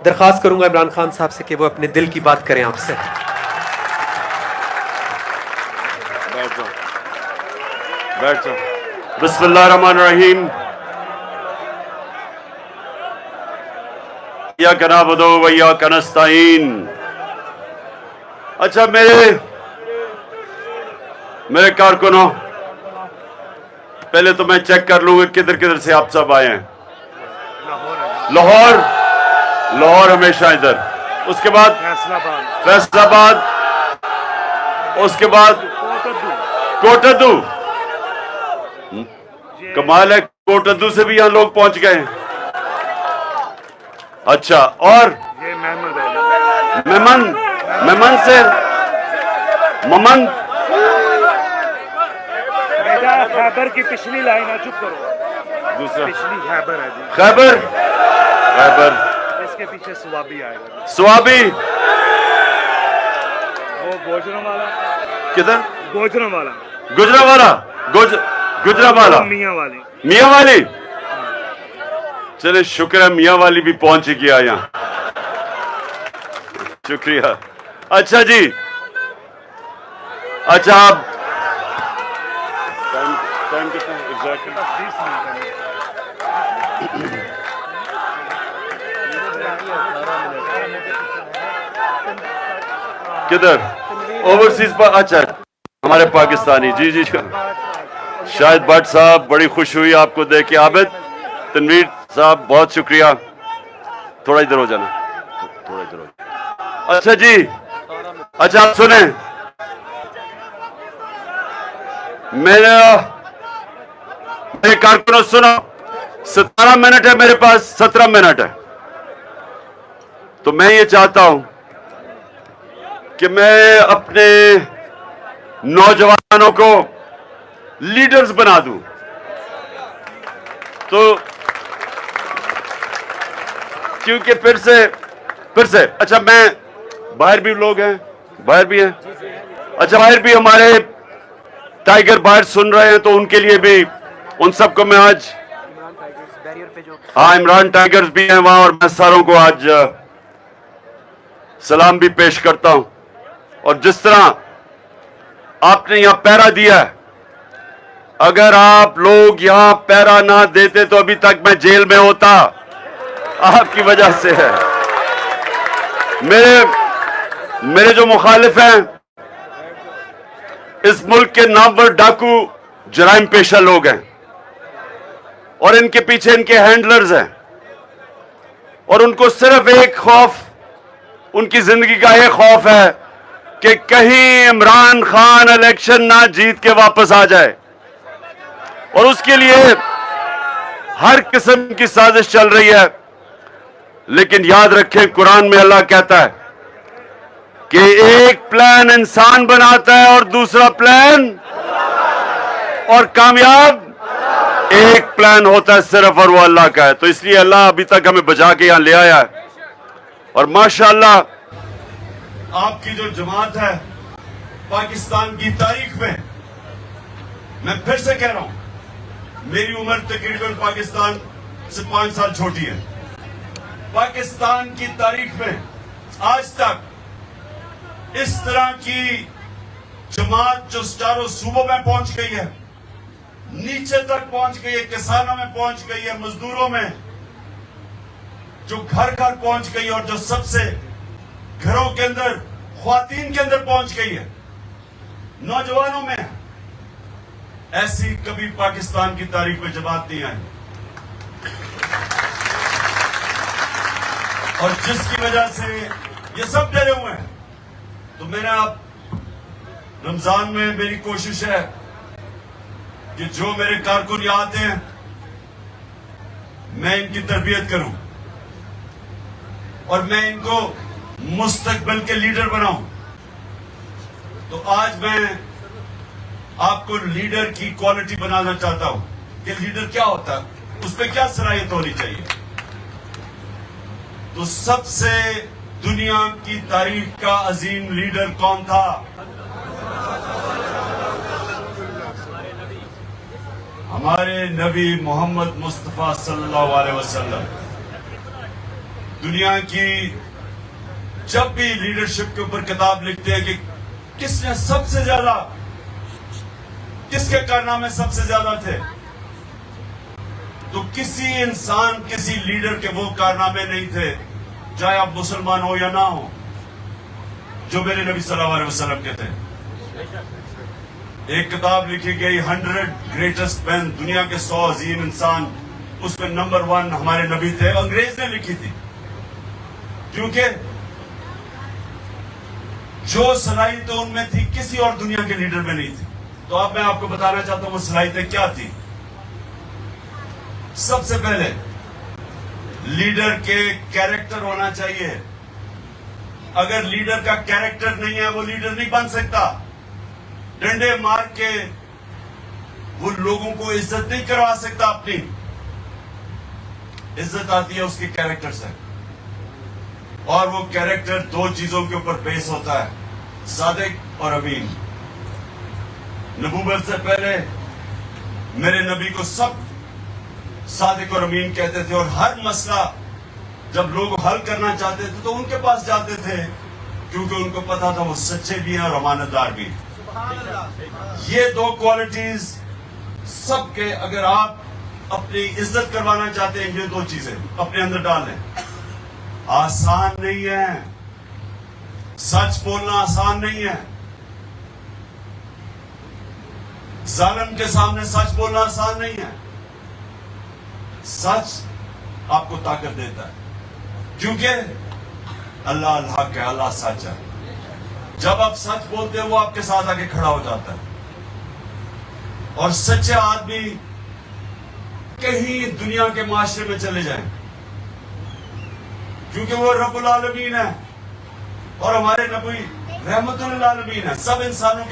दरख्वास्त करूंगा इमरान खान साहब से कि वो अपने दिल की बात करें आपसे। बैठ जाओ। बिस्मिल्लाहिर्रहमानिर्रहीम। इय्याका नअबुदु व इय्याका नस्तईन। अच्छा मेरे कारकुनों, पहले तो मैं चेक कर लूंगा किधर किधर से आप सब आए हैं। लाहौर हमेशा इधर, उसके बाद फैसलाबाद, उसके बाद कोटद्दू। कमाल है, कोटद्दू से भी यहां लोग पहुंच गए। अच्छा, और मेमन से ममन खैबर की पिछली लाइन है, चुप करो। दूसरा पिछली खैबर है जी। खैबर इसके पीछे स्वाबी आएगा। स्वाबी वो गोजरावाला। किधर? गोजरावाला। गुजरावाला मियां वाली। चले, शुक्र है मियां वाली भी पहुंच गया यहाँ। शुक्रिया। अच्छा जी, अच्छा आप टाइम कितना एग्जैक्टली? किधर? ओवरसीज पर। अच्छा, हमारे पाकिस्तानी। जी शाहिद भट्ट साहब, बड़ी खुश हुई आपको देख के। आबिद तनवीर साहब, बहुत शुक्रिया। थोड़ा इधर हो जाना, थोड़ा इधर हो जाना। अच्छा जी, अच्छा आप सुने, मेरे कारकुनों सुनो, 17 मिनट है मेरे पास, 17 मिनट है। तो मैं ये चाहता हूं कि मैं अपने नौजवानों को लीडर्स बना दूं। तो क्योंकि फिर से अच्छा, मैं बाहर भी लोग हैं, बाहर भी हैं। अच्छा, बाहर भी हमारे टाइगर बाहर सुन रहे हैं, तो उनके लिए भी, उन सबको मैं आज, हाँ इमरान टाइगर्स भी हैं वहां, और मैं सारों को आज सलाम भी पेश करता हूं। और जिस तरह आपने यहां पहरा दिया है, अगर आप लोग यहां पहरा ना देते तो अभी तक मैं जेल में होता, आपकी वजह से है। मेरे जो मुखालिफ हैं, इस मुल्क के नामवर डाकू जराइम पेशा लोग हैं, और इनके पीछे इनके हैंडलर्स हैं, और उनको सिर्फ एक खौफ, उनकी जिंदगी का एक खौफ है कि कहीं इमरान खान इलेक्शन ना जीत के वापस आ जाए, और उसके लिए हर किस्म की साजिश चल रही है। लेकिन याद रखें, कुरान में अल्लाह कहता है कि एक प्लान इंसान बनाता है और दूसरा प्लान, और कामयाब एक प्लान होता है सिर्फ, और वो अल्लाह का है। तो इसलिए अल्लाह अभी तक हमें बचा के यहां ले आया है। और माशाअल्लाह आपकी जो जमात है पाकिस्तान की तारीख में, मैं फिर से कह रहा हूं, मेरी उम्र तकरीबन पाकिस्तान से 5 साल छोटी है। पाकिस्तान की तारीख में आज तक इस तरह की जमात जो चारों सूबों में पहुंच गई है, नीचे तक पहुंच गई है, किसानों में पहुंच गई है, मजदूरों में, जो घर घर पहुंच गई है, और जो सबसे घरों के अंदर, ख्वातीन के अंदर पहुंच गई है, नौजवानों में, ऐसी कभी पाकिस्तान की तारीख में जमात नहीं आई। और जिसकी वजह से ये सब डरे हुए हैं। तो मेरा आप रमजान में मेरी कोशिश है कि जो मेरे कारकुन यहाँ आते हैं, मैं इनकी तरबियत करूं, और मैं इनको मुस्तकबिल के लीडर बनाऊं। तो आज मैं आपको लीडर की क्वालिटी बनाना चाहता हूं कि लीडर क्या होता है, उस पर क्या सलाहियत होनी चाहिए। तो सबसे दुनिया की तारीख का अजीम लीडर कौन था? हमारे नबी मोहम्मद मुस्तफा सल्लल्लाहु अलैहि वसल्लम। दुनिया की जब भी लीडरशिप के ऊपर किताब लिखते हैं कि किसने सबसे ज्यादा, किसके कारनामे सबसे ज्यादा थे, तो किसी इंसान, किसी लीडर के वो कारनामे नहीं थे, चाहे आप मुसलमान हो या ना हो, जो मेरे नबी सल्लल्लाहु अलैहि वसल्लम के थे। एक किताब लिखी गई 100 ग्रेटेस्ट मैन, दुनिया के 100 अजीम इंसान, उसमें नंबर 1 हमारे नबी थे। अंग्रेज ने लिखी थी, क्योंकि जो सलाहियत उनमें थी किसी और दुनिया के लीडर में नहीं थी। तो अब मैं आपको बताना चाहता हूं वो सलाहियतें क्या थी। सबसे पहले लीडर के कैरेक्टर होना चाहिए। अगर लीडर का कैरेक्टर नहीं है वो लीडर नहीं बन सकता। डंडे मार के वो लोगों को इज्जत नहीं करवा सकता। अपनी इज्जत आती है उसके कैरेक्टर से, और वो कैरेक्टर 2 चीजों के ऊपर बेस होता है, सादिक और अमीन। नबूवत से पहले मेरे नबी को सब सादिक और अमीन कहते थे, और हर मसला जब लोग हल करना चाहते थे तो उनके पास जाते थे, क्योंकि उनको पता था वो सच्चे भी हैं और अमानतदार भी। ये 2 क्वालिटीज सबके, अगर आप अपनी इज्जत करवाना चाहते हैं, ये 2 चीजें अपने अंदर डाल लें। आसान नहीं है, सच बोलना आसान नहीं है। जालिम के सामने सच बोलना आसान नहीं है। सच आपको ताकत देता है, क्योंकि अल्लाह अल्लाह के, अल्लाह सच है। जब आप सच बोलते हैं वो आपके साथ आके खड़ा हो जाता है। और सच्चे आदमी कहीं दुनिया के माशरे में चले जाएं, क्योंकि वो रब्बुल आलमीन है और हमारे नबी रहमतुल आलमीन है, सब इंसानों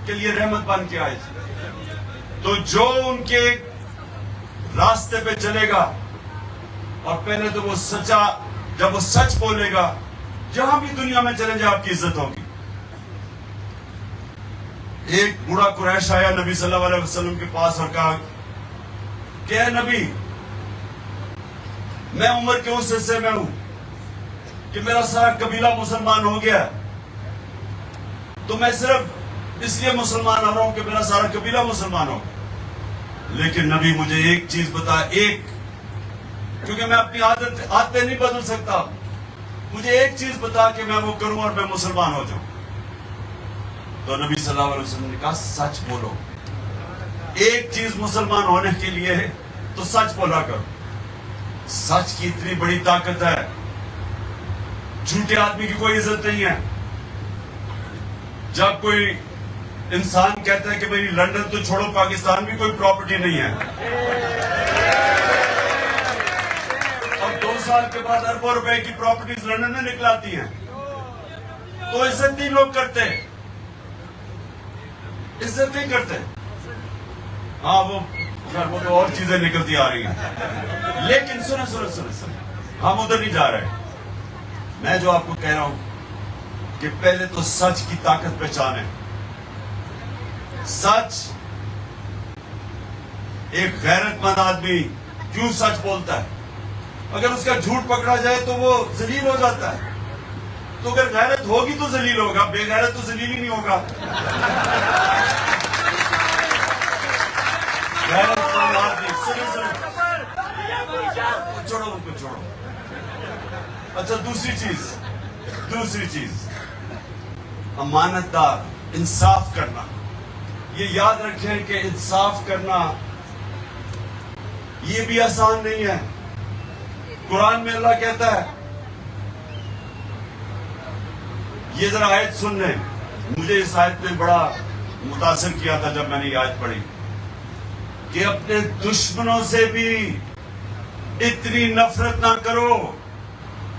के लिए रहमत बन के आए। तो जो उनके रास्ते पे चलेगा, और पहले तो वो सच्चा, जब वो सच बोलेगा, जहां भी दुनिया में चले जाए आपकी इज्जत होगी। एक बूढ़ा कुरैश आया नबी सल्लल्लाहु अलैहि वसल्लम के पास और कहा कि ऐ नबी, मैं उम्र के उस हिस्से में हूं कि मेरा सारा कबीला मुसलमान हो गया, तो मैं सिर्फ इसलिए मुसलमान हो रहा हूं कि मेरा सारा कबीला मुसलमान हो। लेकिन नबी मुझे एक चीज बता, एक, क्योंकि मैं अपनी आदतें नहीं बदल सकता, मुझे एक चीज बता कि मैं वो करूं और मैं मुसलमान हो जाऊं। तो नबी सल्लल्लाहु अलैहि वसल्लम ने कहा सच बोलो। एक चीज मुसलमान होने के लिए है तो सच बोला करो। सच की इतनी बड़ी ताकत है, झूठे आदमी की कोई इज्जत नहीं है। जब कोई इंसान कहता है कि मेरी लंदन तो छोड़ो, पाकिस्तान भी कोई प्रॉपर्टी नहीं है, और 2 साल के बाद अरबों रुपए की प्रॉपर्टीज लंदन में निकलाती हैं, तो इज्जत नहीं लोग करते, इज्जत नहीं करते। हाँ, वो तो और चीजें निकलती आ रही हैं। लेकिन सुनो सुनो सुनो सुनो, हम उधर नहीं जा रहे। मैं जो आपको कह रहा हूं कि पहले तो सच की ताकत पहचाने। सच, एक गैरतमंद आदमी क्यों सच बोलता है? अगर उसका झूठ पकड़ा जाए तो वो जलील हो जाता है। तो अगर गैरत होगी तो जलील होगा, बेगैरत तो जलील ही नहीं होगा। गैरतमंद आदमी, छोड़ो उनको, छोड़ो। अच्छा, दूसरी चीज अमानतदार, इंसाफ करना। ये याद रखें कि इंसाफ करना ये भी आसान नहीं है। कुरान में अल्लाह कहता है, ये जरा आयत सुन लें, मुझे इस आयत ने बड़ा मुतासिर किया था जब मैंने ये आयत पढ़ी, कि अपने दुश्मनों से भी इतनी नफरत ना करो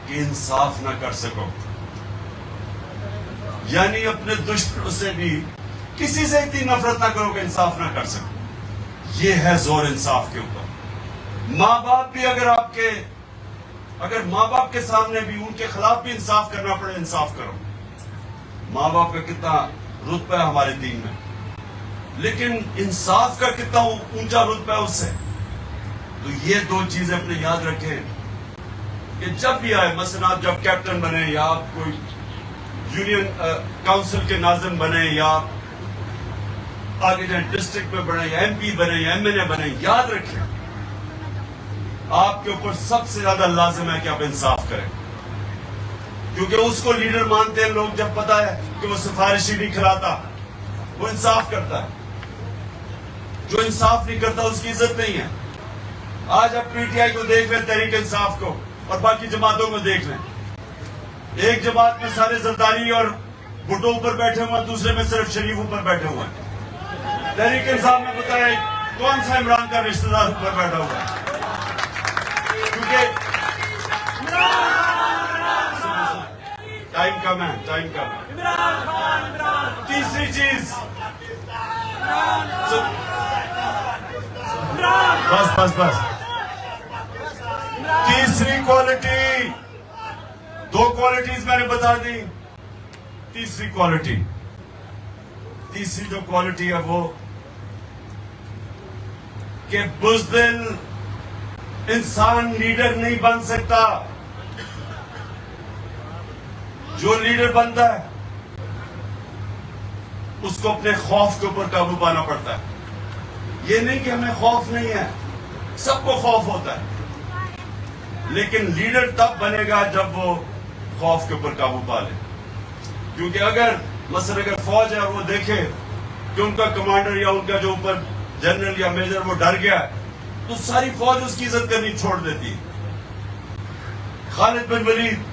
कि इंसाफ ना कर सको। यानी अपने दुश्मनों से भी किसी से इतनी नफरत ना करो कि इंसाफ ना कर सको। ये है जोर इंसाफ के ऊपर। माँ बाप भी अगर माँ बाप के सामने भी उनके खिलाफ भी इंसाफ करना पड़े, इंसाफ करो। माँ बाप का कितना रुतबा है हमारे दीन में, लेकिन इंसाफ का कितना ऊंचा रुतबा है उससे। तो ये 2 चीजें अपने याद रखें। कि जब भी आए, मसलन आप जब कैप्टन बने या आप कोई यूनियन काउंसिल के नाज़िम बने या आगे जाए डिस्ट्रिक्ट में बने या एमपी बने या एमएलए बने, याद रखें आपके ऊपर सबसे ज्यादा लाजिम है कि आप इंसाफ करें, क्योंकि उसको लीडर मानते हैं लोग जब पता है कि वो सिफारिशी नहीं खिलाता, वो इंसाफ करता है। जो इंसाफ नहीं करता उसकी इज्जत नहीं है। आज आप पीटीआई को देख लें, तहरीक इंसाफ को, और बाकी जमातों को देख लें। एक जमात में सारे जरदारी और भुट्टो ऊपर बैठे हुए हैं, दूसरे में सिर्फ शरीफ ऊपर बैठे हुए हैं। तहरीक इंसाफ में बताया कौन सा इमरान का रिश्तेदार ऊपर बैठा हुआ है, क्योंकि टाइम कम है, टाइम कम है। तीसरी चीज, बस तीसरी क्वालिटी, दो क्वालिटीज मैंने बता दी। तीसरी क्वालिटी, तीसरी जो क्वालिटी है वो कि बुज़दिल इंसान लीडर नहीं बन सकता। जो लीडर बनता है उसको अपने खौफ के ऊपर काबू पाना पड़ता है। ये नहीं कि हमें खौफ नहीं है, सबको खौफ होता है, लेकिन लीडर तब बनेगा जब वो खौफ के ऊपर काबू पा ले। क्योंकि अगर मसलन अगर फौज है और वो देखे कि उनका कमांडर या उनका जो ऊपर जनरल या मेजर वो डर गया, तो सारी फौज उसकी इज्जत करनी छोड़ देती है। खालिद बिन वलीद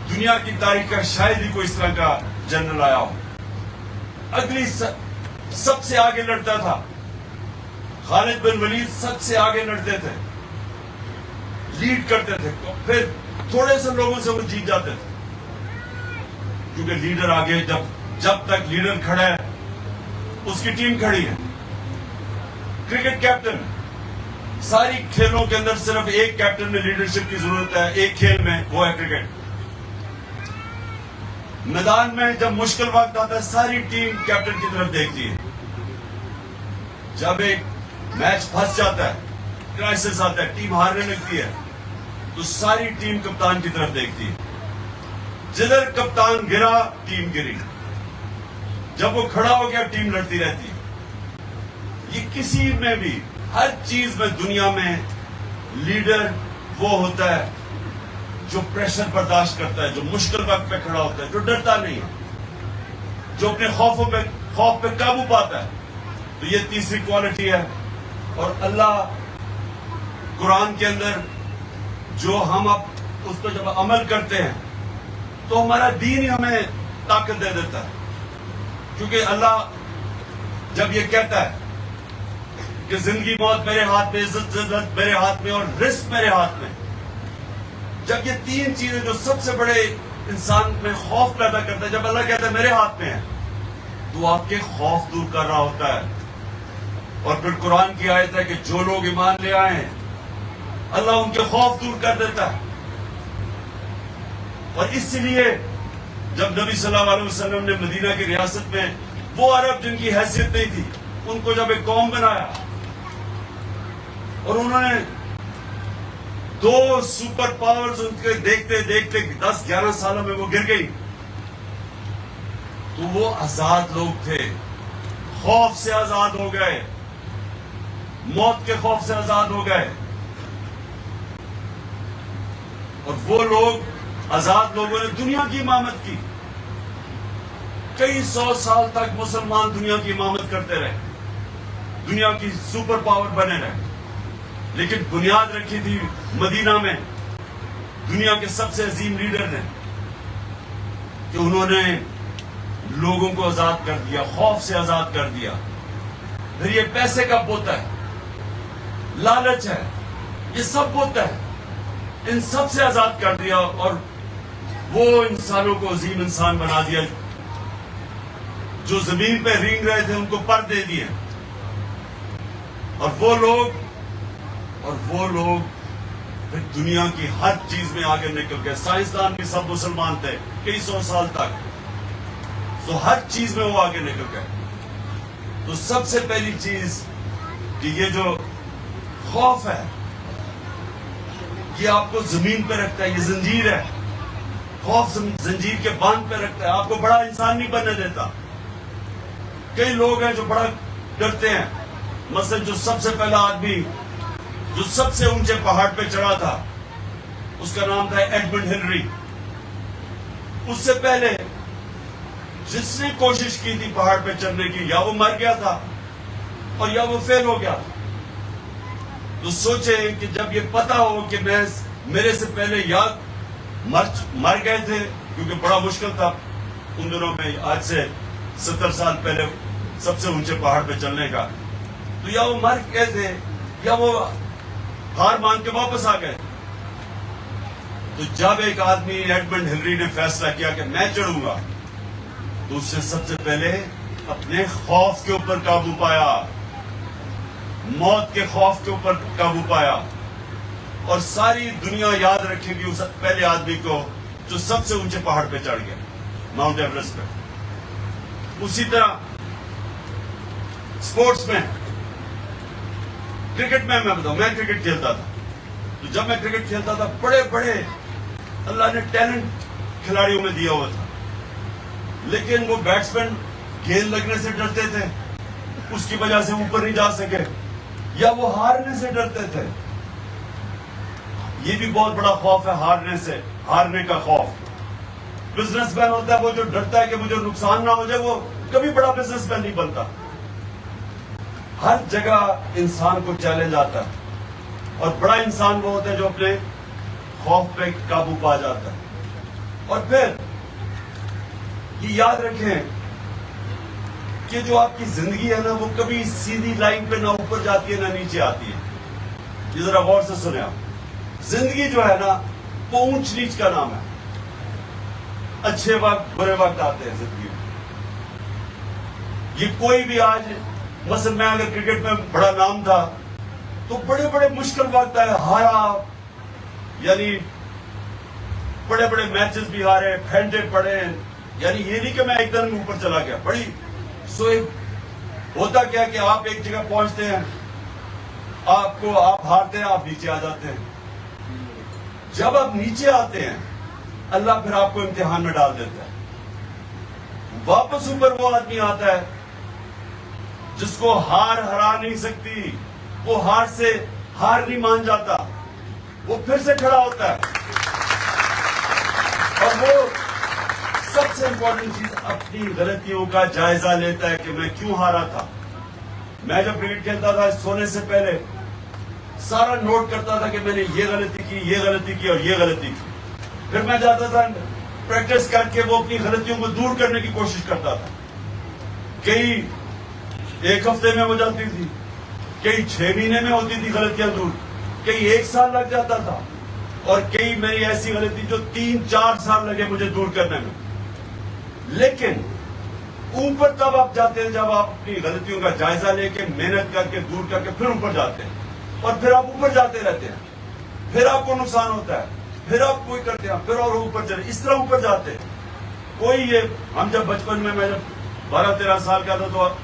दुनिया की तारीख का शायद ही कोई इस तरह का जनरल आया हो। अगली सबसे आगे लड़ता था खालिद बिन वलीद, सबसे आगे लड़ते थे, लीड करते थे, तो फिर थोड़े से लोगों से वो जीत जाते थे, क्योंकि लीडर आगे, जब तक लीडर खड़ा है उसकी टीम खड़ी है। क्रिकेट कैप्टन, सारी खेलों के अंदर सिर्फ एक कैप्टन में लीडरशिप की जरूरत है, एक खेल में, वो है क्रिकेट। मैदान में जब मुश्किल वक्त आता है सारी टीम कैप्टन की तरफ देखती है। जब एक मैच फंस जाता है, क्राइसिस आता है, टीम हारने लगती है, तो सारी टीम कप्तान की तरफ देखती है। जिधर कप्तान गिरा टीम गिरी, जब वो खड़ा हो गया टीम लड़ती रहती है। ये किसी में भी, हर चीज में दुनिया में लीडर वो होता है जो प्रेशर बर्दाश्त करता है, जो मुश्किल वक्त पे खड़ा होता है, जो डरता नहीं है, जो अपने खौफ पे काबू पाता है। तो ये तीसरी क्वालिटी है। और अल्लाह कुरान के अंदर जो हम अब उस पर जब अमल करते हैं तो हमारा दीन ही हमें ताकत दे देता है। क्योंकि अल्लाह जब ये कहता है कि जिंदगी मौत मेरे हाथ में, इज्जत जिल्लत मेरे हाथ में और रिस्क मेरे हाथ में, जब ये तीन चीजें जो सबसे बड़े इंसान में खौफ पैदा करता है, जब अल्लाह कहता है मेरे हाथ में है, तो आपके खौफ दूर कर रहा होता है। और फिर कुरान की आयत है कि जो लोग ईमान ले आए हैं अल्लाह उनके खौफ दूर कर देता है। और इसलिए जब नबी सल्लल्लाहु अलैहि वसल्लम ने मदीना की रियासत में वो अरब जिनकी हैसियत नहीं थी, उनको जब एक कौम बनाया और उन्होंने दो सुपर पावर्स उनके देखते देखते 10-11 सालों में वो गिर गई, तो वो आजाद लोग थे, खौफ से आजाद हो गए, मौत के खौफ से आजाद हो गए। और वो लोग, आजाद लोगों ने दुनिया की इमामत की, कई 100 साल तक मुसलमान दुनिया की इमामत करते रहे, दुनिया की सुपर पावर बने रहे। लेकिन बुनियाद रखी थी मदीना में दुनिया के सबसे अजीम लीडर ने, कि उन्होंने लोगों को आजाद कर दिया, खौफ से आजाद कर दिया। फिर ये पैसे का बोता है, लालच है, ये सब बोता है, इन सब से आजाद कर दिया और वो इंसानों को अजीम इंसान बना दिया। जो जमीन पे रेंग रहे थे उनको पर दे दिए। और वो लोग फिर दुनिया की हर चीज में आगे निकल गए। साइंसदान भी सब मुसलमान थे कई 100 साल तक, तो हर चीज में वो आगे निकल गए। तो सबसे पहली चीज कि ये जो खौफ है, ये आपको जमीन पे रखता है, ये जंजीर है, खौफ जंजीर के बांध पे रखता है, आपको बड़ा इंसान नहीं बनने देता। कई लोग हैं जो बड़ा डरते हैं। मसलन जो सबसे पहला आदमी जो सबसे ऊंचे पहाड़ पे चढ़ा था, उसका नाम था एडमंड हिलरी। उससे पहले जिसने कोशिश की थी पहाड़ पे चढ़ने की, या वो मर गया था और या वो फेल हो गया था। तो सोचे कि जब ये पता हो कि मेरे से पहले या मर गए थे, क्योंकि बड़ा मुश्किल था उन दिनों में, आज से 70 साल पहले सबसे ऊंचे पहाड़ पे चलने का, तो या वो मर गए थे या वो हार मान के वापस आ गए। तो जब एक आदमी एडमंड हिलरी ने फैसला किया कि मैं चढ़ूंगा, तो उसने सबसे पहले अपने खौफ के ऊपर काबू पाया, मौत के खौफ के ऊपर काबू पाया। और सारी दुनिया याद रखेगी उस पहले आदमी को जो सबसे ऊंचे पहाड़ पे चढ़ गया, माउंट एवरेस्ट पे। उसी तरह स्पोर्ट्स में, क्रिकेट में मैं बताऊं, मैं क्रिकेट खेलता था। तो जब मैं क्रिकेट खेलता था, बड़े बड़े अल्लाह ने टैलेंट खिलाड़ियों में दिया हुआ था, लेकिन वो बैट्समैन गेंद लगने से डरते थे, उसकी वजह से ऊपर नहीं जा सके, या वो हारने से डरते थे। ये भी बहुत बड़ा खौफ है, हारने का खौफ। बिजनेसमैन होता है वो जो डरता है कि मुझे नुकसान ना हो जाए, वो कभी बड़ा बिजनेसमैन नहीं बनता। हर जगह इंसान को चैलेंज आता है, और बड़ा इंसान वो होता है जो अपने खौफ पे काबू पा जाता है। और फिर ये याद रखें कि जो आपकी जिंदगी है ना, वो कभी सीधी लाइन पे ना ऊपर जाती है ना नीचे आती है। ये जरा गौर से सुने आप। जिंदगी जो है ना, वो ऊंच नीच का नाम है। अच्छे वक्त बुरे वक्त आते हैं जिंदगी में। ये कोई भी आज, मसलन मैं अगर क्रिकेट में बड़ा नाम था, तो बड़े बड़े मुश्किल वक्त आए, हारा, यानी बड़े बड़े मैचेस भी हारे, फेंटे पड़े। यानी ये नहीं कि मैं एकदम ऊपर चला गया, बड़ी होता क्या कि आप एक जगह पहुंचते हैं, आप हारते हैं, आप नीचे आ जाते हैं। जब आप नीचे आते हैं, अल्लाह फिर आपको इम्तिहान में डाल देता है। वापस ऊपर वो आदमी आता है जिसको हार हरा नहीं सकती, वो हार नहीं मान जाता, वो फिर से खड़ा होता है। और वो सबसे इंपॉर्टेंट चीज, अपनी गलतियों का जायजा लेता है कि मैं क्यों हारा था। मैं जब क्रिकेट खेलता था, सोने से पहले सारा नोट करता था कि मैंने ये गलती की, ये गलती की और ये गलती की। फिर मैं जाता था प्रैक्टिस करके, वो अपनी गलतियों को दूर करने की कोशिश करता था। कई एक हफ्ते में हो जाती थी, कई 6 महीने में होती थी गलतियां दूर, कई 1 साल लग जाता था, और कई मेरी ऐसी गलती जो 3-4 साल लगे मुझे दूर करने में। लेकिन ऊपर तब आप जाते हैं जब आप अपनी गलतियों का जायजा लेके, मेहनत करके, दूर करके फिर ऊपर जाते हैं। और फिर आप ऊपर जाते रहते हैं, फिर आपको नुकसान होता है, फिर आप कोई करते हैं, फिर और ऊपर चले, इस तरह ऊपर जाते हैं। कोई ये, हम जब बचपन में, मैं जब 12-13 साल का था, तो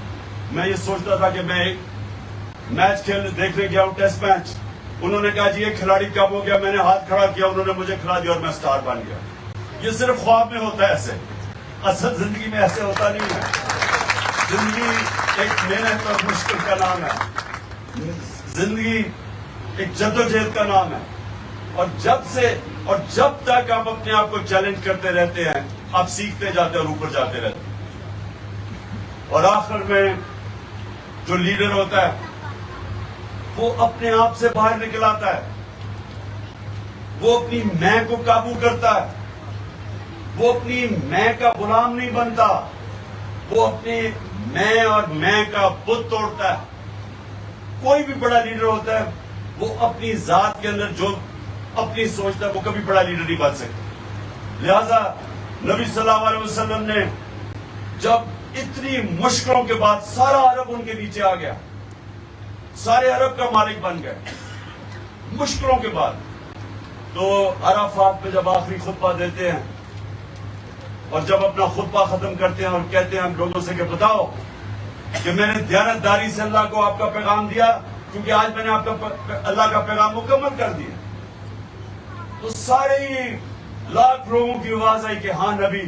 मैं ये सोचता था कि मैं एक मैच देखने गया हूं, टेस्ट मैच। उन्होंने कहा जी ये खिलाड़ी कब हो गया, मैंने हाथ खड़ा किया, उन्होंने मुझे खिला दिया और मैं स्टार बन गया। ये सिर्फ ख्वाब में होता है ऐसे, असल जिंदगी में ऐसे होता नहीं है। जिंदगी एक मेहनत और मुश्किल का नाम है, जिंदगी एक जद्दोजहद का नाम है। और जब तक आप अपने आप को चैलेंज करते रहते हैं, आप सीखते जाते हैं और ऊपर जाते रहते हैं। और आखिर में जो लीडर होता है, वो अपने आप से बाहर निकल आता है, वो अपनी मैं को काबू करता है, वो अपनी मैं का गुलाम नहीं बनता, वो अपने मैं और मैं का बुत तोड़ता है। कोई भी बड़ा लीडर होता है, वो अपनी जात के अंदर जो अपनी सोचता है, वो कभी बड़ा लीडर नहीं बन सकता। लिहाजा नबी सल्लल्लाहु अलैहि वसल्लम ने जब इतनी मुश्किलों के बाद सारा अरब उनके नीचे आ गया, सारे अरब का मालिक बन गए मुश्किलों के बाद, तो अराफात में जब आखिरी खुतबा देते हैं और जब अपना खुतबा खत्म करते हैं और कहते हैं हम लोगों से कि बताओ कि मैंने दयानतदारी से अल्लाह को आपका पैगाम दिया, क्योंकि आज मैंने आपका अल्लाह का पैगाम मुकम्मल कर दिया। तो सारे ही लाख लोगों की आवाज आई कि हाँ नबी,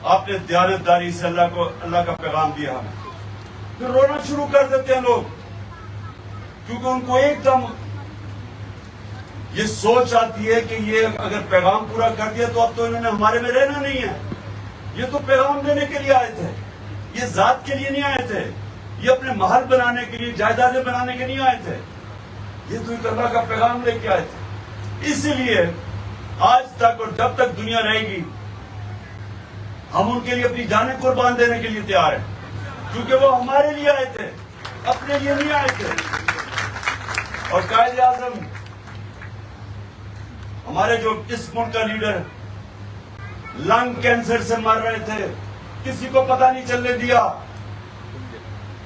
आपने दयानतदारी से अल्लाह का पैगाम दिया हमें। फिर रोना शुरू कर देते हैं लोग, क्योंकि उनको एकदम ये सोच आती है कि ये अगर पैगाम पूरा कर दिया तो अब तो इन्होंने हमारे में रहना नहीं है। ये तो पैगाम देने के लिए आए थे, ये जात के लिए नहीं आए थे, ये अपने महल बनाने के लिए, जायदादें बनाने के नहीं आए थे, ये तो एक अल्लाह का पैगाम लेके आए थे। इसलिए आज तक और जब तक दुनिया रहेगी हम उनके लिए अपनी जानें कुर्बान देने के लिए तैयार हैं, क्योंकि वो हमारे लिए आए थे, अपने लिए नहीं आए थे। और कायदे आजम हमारे जो इस मुल्क का लीडर लंग कैंसर से मर रहे थे, किसी को पता नहीं चलने दिया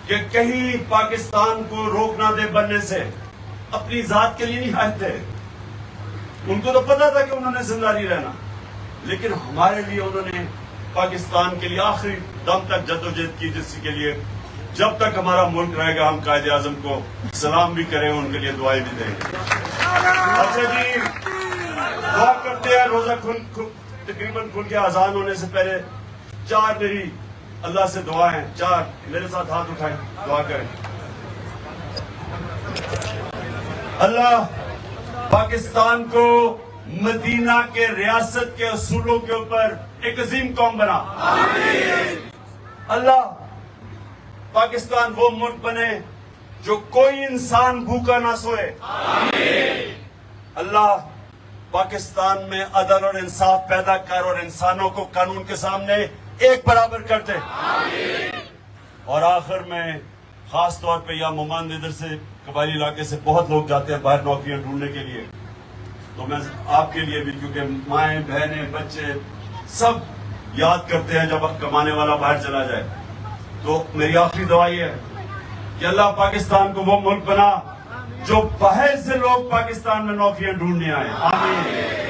कि कहीं पाकिस्तान को रोक ना दे बनने से। अपनी जात के लिए नहीं आए थे, उनको तो पता था कि उन्होंने जिंदा नहीं रहना, लेकिन हमारे लिए उन्होंने पाकिस्तान के लिए आखिरी दम तक जद्दोजहद की, जिसके लिए जब तक हमारा मुल्क रहेगा हम कायदे आजम को सलाम भी करें, उनके लिए दुआएं भी देंगे। अच्छा जी, दुआ करते हैं। रोजा तकरीबन खुल के आजान होने से पहले 4 मेरी अल्लाह से दुआ है, 4 मेरे साथ हाथ उठाएं, दुआ करें। अल्लाह पाकिस्तान को मदीना के रियासत के असूलों के ऊपर एक अजीम कौम बना। अल्लाह पाकिस्तान वो मुल्क बने जो कोई इंसान भूखा ना सोए। अल्लाह पाकिस्तान में अदल और इंसाफ पैदा कर और इंसानों को कानून के सामने एक बराबर कर दे। और आखिर में खास तौर पे यह मुमान इधर से कबायली इलाके से बहुत लोग जाते हैं बाहर नौकरियां ढूंढने के लिए, तो मैं आपके लिए भी, क्योंकि माएं बहनें बच्चे सब याद करते हैं जब कमाने वाला बाहर चला जाए, तो मेरी आखिरी दुआ ये है कि अल्लाह पाकिस्तान को वो मुल्क बना जो बाहर से लोग पाकिस्तान में नौकरियां ढूंढने आए। आमीन।